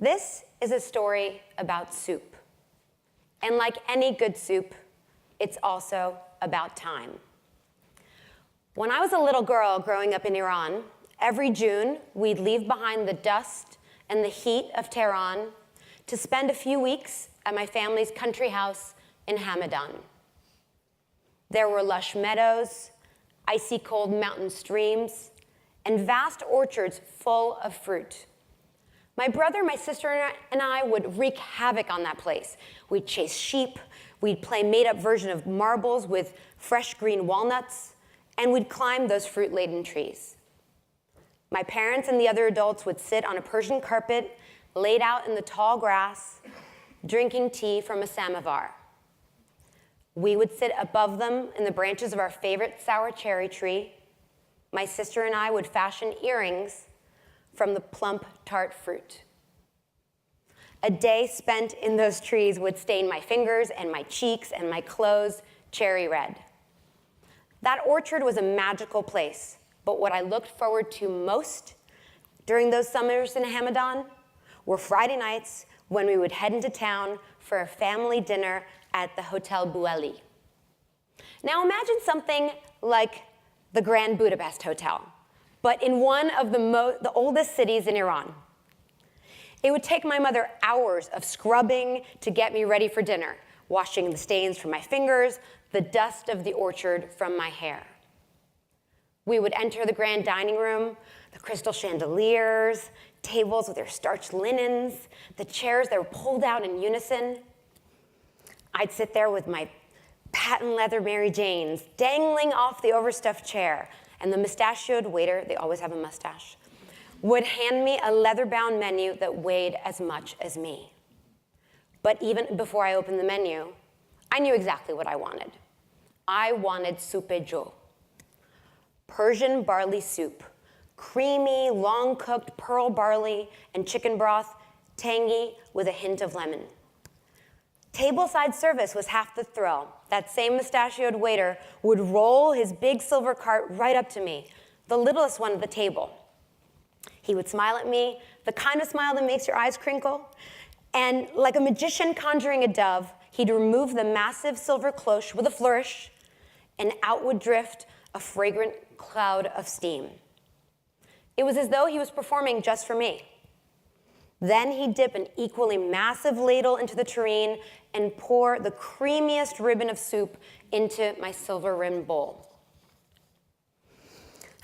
This is a story about soup. And like any good soup, it's also about time. When I was a little girl growing up in Iran, every June, we'd leave behind the dust and the heat of Tehran to spend a few weeks at my family's country house in Hamadan. There were lush meadows, icy cold mountain streams, and vast orchards full of fruit. My brother, my sister, and I would wreak havoc on that place. We'd chase sheep, we'd play made-up version of marbles with fresh green walnuts, and we'd climb those fruit-laden trees. My parents and the other adults would sit on a Persian carpet laid out in the tall grass, drinking tea from a samovar. We would sit above them in the branches of our favorite sour cherry tree. My sister and I would fashion earrings from the plump, tart fruit. A day spent in those trees would stain my fingers and my cheeks and my clothes cherry red. That orchard was a magical place, but what I looked forward to most during those summers in Hamadan were Friday nights when we would head into town for a family dinner at the Hotel Bueli. Now imagine something like the Grand Budapest Hotel, but in one of the oldest cities in Iran. It would take my mother hours of scrubbing to get me ready for dinner, washing the stains from my fingers, the dust of the orchard from my hair. We would enter the grand dining room, the crystal chandeliers, tables with their starched linens, the chairs that were pulled out in unison. I'd sit there with my patent leather Mary Janes dangling off the overstuffed chair, and the mustachioed waiter, they always have a mustache, would hand me a leather-bound menu that weighed as much as me. But even before I opened the menu, I knew exactly what I wanted. I wanted soupe jo, Persian barley soup, creamy, long-cooked pearl barley and chicken broth, tangy with a hint of lemon. Tableside service was half the thrill. That same mustachioed waiter would roll his big silver cart right up to me, the littlest one at the table. He would smile at me, the kind of smile that makes your eyes crinkle, and like a magician conjuring a dove, he'd remove the massive silver cloche with a flourish, and out would drift a fragrant cloud of steam. It was as though he was performing just for me. Then he'd dip an equally massive ladle into the tureen and pour the creamiest ribbon of soup into my silver-rimmed bowl.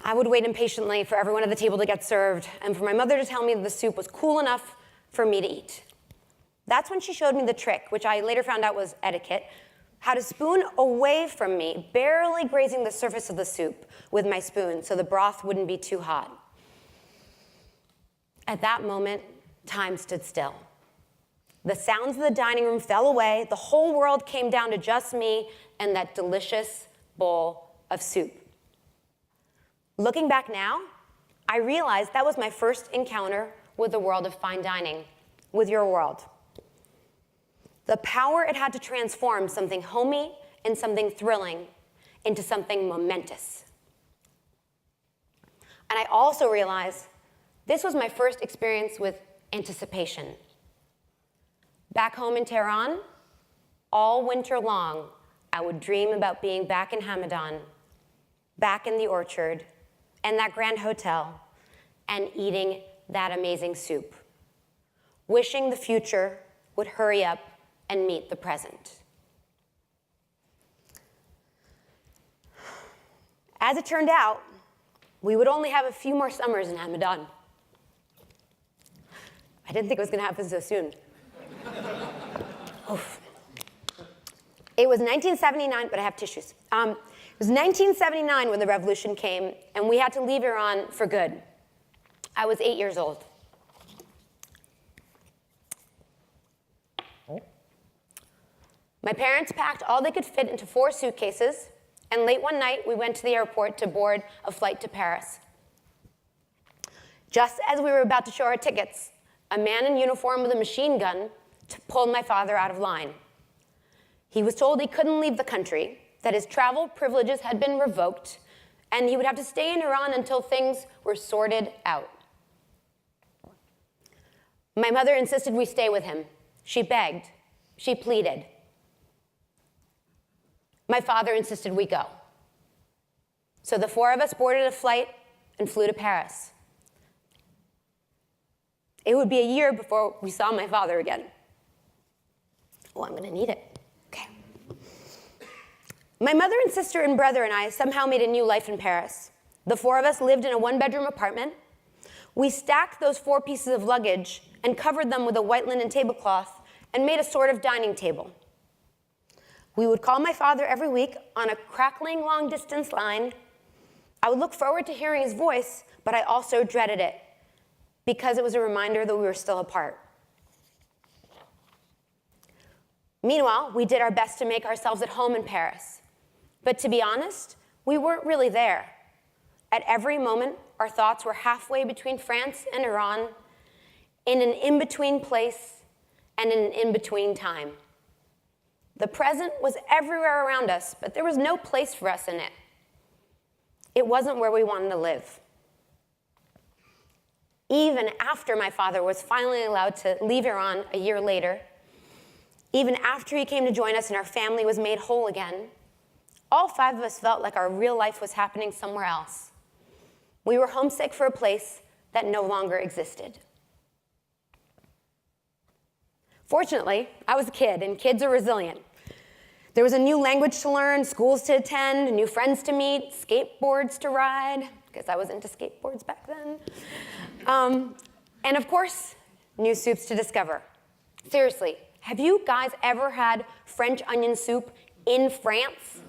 I would wait impatiently for everyone at the table to get served and for my mother to tell me that the soup was cool enough for me to eat. That's when she showed me the trick, which I later found out was etiquette, how to spoon away from me, barely grazing the surface of the soup with my spoon so the broth wouldn't be too hot. At that moment, time stood still. The sounds of the dining room fell away. The whole world came down to just me and that delicious bowl of soup. Looking back now, I realized that was my first encounter with the world of fine dining, with your world. The power it had to transform something homey and something thrilling into something momentous. And I also realized this was my first experience with anticipation. Back home in Tehran, all winter long, I would dream about being back in Hamadan, back in the orchard, and that grand hotel, and eating that amazing soup, wishing the future would hurry up and meet the present. As it turned out, we would only have a few more summers in Hamadan. I didn't think it was going to happen so soon. Oof. It was 1979, but I have tissues. It was 1979 when the revolution came, and we had to leave Iran for good. I was 8 years old. My parents packed all they could fit into 4 suitcases, and late one night, we went to the airport to board a flight to Paris. Just as we were about to show our tickets, a man in uniform with a machine gun pulled my father out of line. He was told he couldn't leave the country, that his travel privileges had been revoked, and he would have to stay in Iran until things were sorted out. My mother insisted we stay with him. She begged. She pleaded. My father insisted we go. So the four of us boarded a flight and flew to Paris. It would be a year before we saw my father again. Oh, I'm going to need it. Okay. My mother and sister and brother and I somehow made a new life in Paris. The four of us lived in a one-bedroom apartment. We stacked those 4 pieces of luggage and covered them with a white linen tablecloth and made a sort of dining table. We would call my father every week on a crackling long-distance line. I would look forward to hearing his voice, but I also dreaded it because it was a reminder that we were still apart. Meanwhile, we did our best to make ourselves at home in Paris. But to be honest, we weren't really there. At every moment, our thoughts were halfway between France and Iran, in an in-between place and in an in-between time. The present was everywhere around us, but there was no place for us in it. It wasn't where we wanted to live. Even after my father was finally allowed to leave Iran a year later, even after he came to join us and our family was made whole again, all 5 of us felt like our real life was happening somewhere else. We were homesick for a place that no longer existed. Fortunately, I was a kid, and kids are resilient. There was a new language to learn, schools to attend, new friends to meet, skateboards to ride, because I was into skateboards back then. And of course, new soups to discover. Seriously, have you guys ever had French onion soup in France?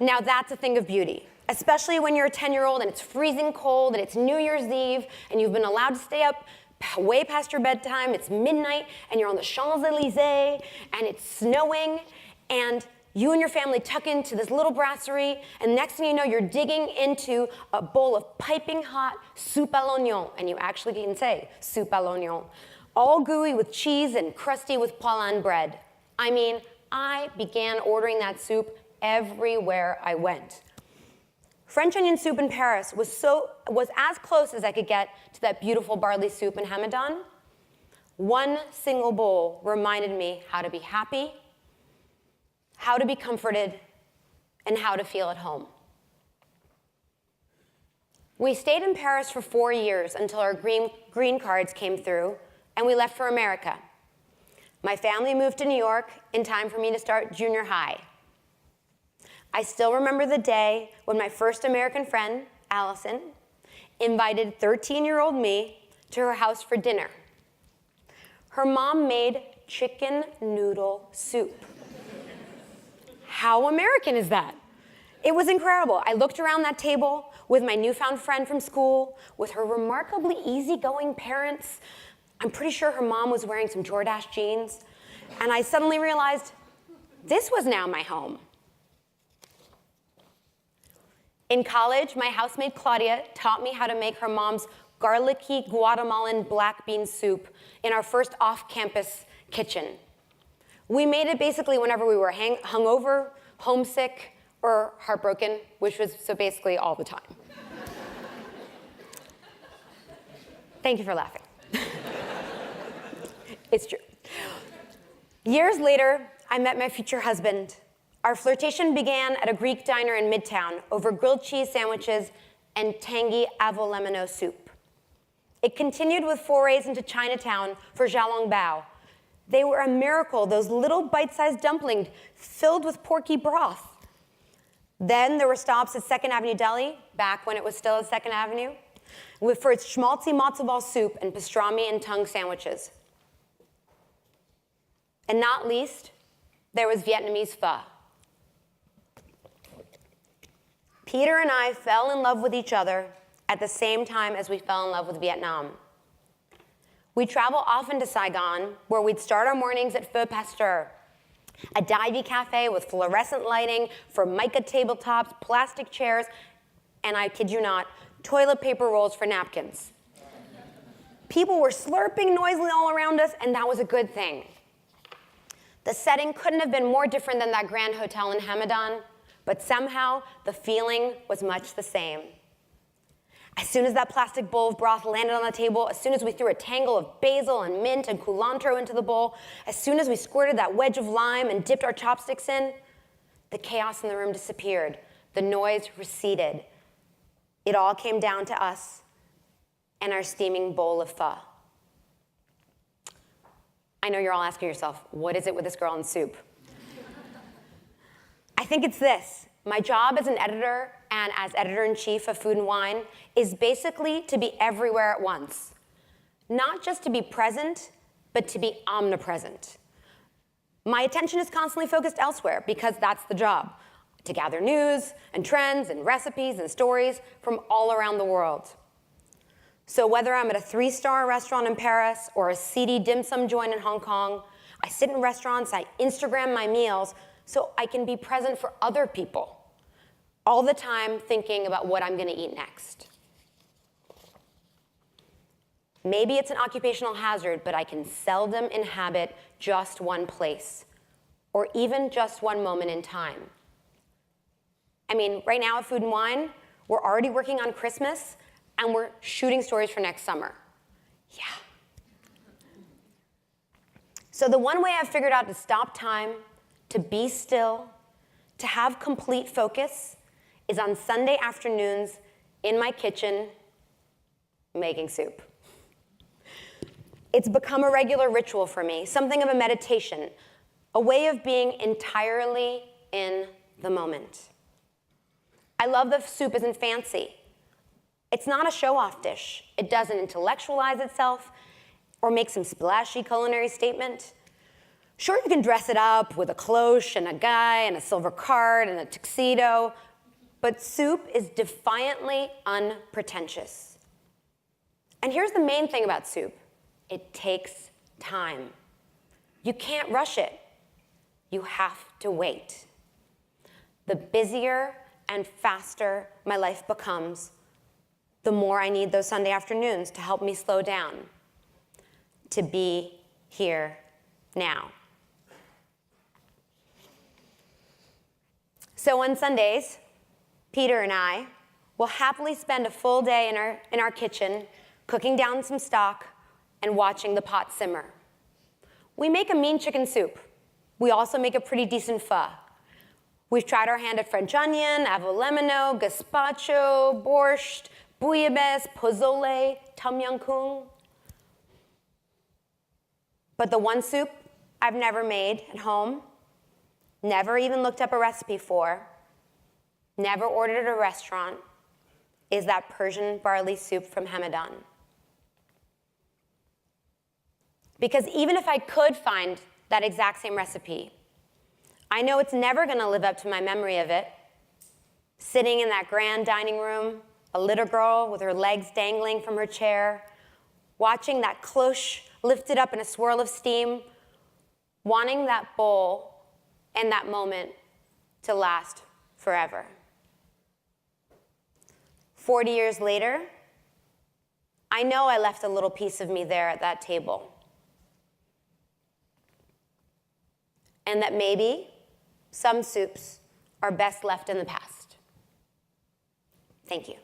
Now that's a thing of beauty, especially when you're a 10-year-old and it's freezing cold and it's New Year's Eve and you've been allowed to stay up way past your bedtime, it's midnight, and you're on the Champs-Élysées, and it's snowing, and you and your family tuck into this little brasserie, and next thing you know, you're digging into a bowl of piping hot soupe à l'oignon, and you actually can say soupe à l'oignon, all gooey with cheese and crusty with poilâne bread. I mean, I began ordering that soup everywhere I went. French onion soup in Paris was as close as I could get to that beautiful barley soup in Hamadan. One single bowl reminded me how to be happy, how to be comforted, and how to feel at home. We stayed in Paris for 4 years until our green cards came through, and we left for America. My family moved to New York in time for me to start junior high. I still remember the day when my first American friend, Allison, invited 13-year-old me to her house for dinner. Her mom made chicken noodle soup. How American is that? It was incredible. I looked around that table with my newfound friend from school, with her remarkably easygoing parents. I'm pretty sure her mom was wearing some Jordache jeans. And I suddenly realized this was now my home. In college, my housemate Claudia taught me how to make her mom's garlicky Guatemalan black bean soup in our first off-campus kitchen. We made it basically whenever we were hungover, homesick, or heartbroken, which was so basically all the time. Thank you for laughing. It's true. Years later, I met my future husband. Our flirtation began at a Greek diner in Midtown over grilled cheese sandwiches and tangy avolemino soup. It continued with forays into Chinatown for xiaolongbao. They were a miracle, those little bite-sized dumplings filled with porky broth. Then there were stops at 2nd Avenue Deli, back when it was still at 2nd Avenue, for its schmaltzy matzo ball soup and pastrami and tongue sandwiches. And not least, there was Vietnamese pho. Peter and I fell in love with each other at the same time as we fell in love with Vietnam. We'd travel often to Saigon, where we'd start our mornings at Feu Pasteur, a divey cafe with fluorescent lighting, formica tabletops, plastic chairs, and I kid you not, toilet paper rolls for napkins. People were slurping noisily all around us, and that was a good thing. The setting couldn't have been more different than that grand hotel in Hamadan, but somehow the feeling was much the same. As soon as that plastic bowl of broth landed on the table, as soon as we threw a tangle of basil and mint and culantro into the bowl, as soon as we squirted that wedge of lime and dipped our chopsticks in, the chaos in the room disappeared. The noise receded. It all came down to us and our steaming bowl of pho. I know you're all asking yourself, what is it with this girl and soup? I think it's this. My job as an editor and as editor-in-chief of Food and Wine is basically to be everywhere at once. Not just to be present, but to be omnipresent. My attention is constantly focused elsewhere because that's the job, to gather news and trends and recipes and stories from all around the world. So whether I'm at a 3-star restaurant in Paris or a seedy dim sum joint in Hong Kong, I sit in restaurants, I Instagram my meals so I can be present for other people, all the time thinking about what I'm going to eat next. Maybe it's an occupational hazard, but I can seldom inhabit just one place, or even just one moment in time. I mean, right now at Food and Wine, we're already working on Christmas, and we're shooting stories for next summer. Yeah. So the one way I've figured out to stop time, to be still, to have complete focus, is on Sunday afternoons in my kitchen making soup. It's become a regular ritual for me, something of a meditation, a way of being entirely in the moment. I love that soup isn't fancy. It's not a show-off dish. It doesn't intellectualize itself or make some splashy culinary statement. Sure, you can dress it up with a cloche and a guy and a silver card and a tuxedo, but soup is defiantly unpretentious. And here's the main thing about soup. It takes time. You can't rush it. You have to wait. The busier and faster my life becomes, the more I need those Sunday afternoons to help me slow down, to be here now. So on Sundays, Peter and I will happily spend a full day in our kitchen cooking down some stock and watching the pot simmer. We make a mean chicken soup. We also make a pretty decent pho. We've tried our hand at French onion, avolemino, gazpacho, borscht, bouillabaisse, pozole, tom yum goong. But the one soup I've never made at home, never even looked up a recipe for, never ordered at a restaurant, is that Persian barley soup from Hamadan. Because even if I could find that exact same recipe, I know it's never going to live up to my memory of it. Sitting in that grand dining room, a little girl with her legs dangling from her chair, watching that cloche lifted up in a swirl of steam, wanting that bowl and that moment to last forever. 40 years later, I know I left a little piece of me there at that table. And that maybe some soups are best left in the past. Thank you.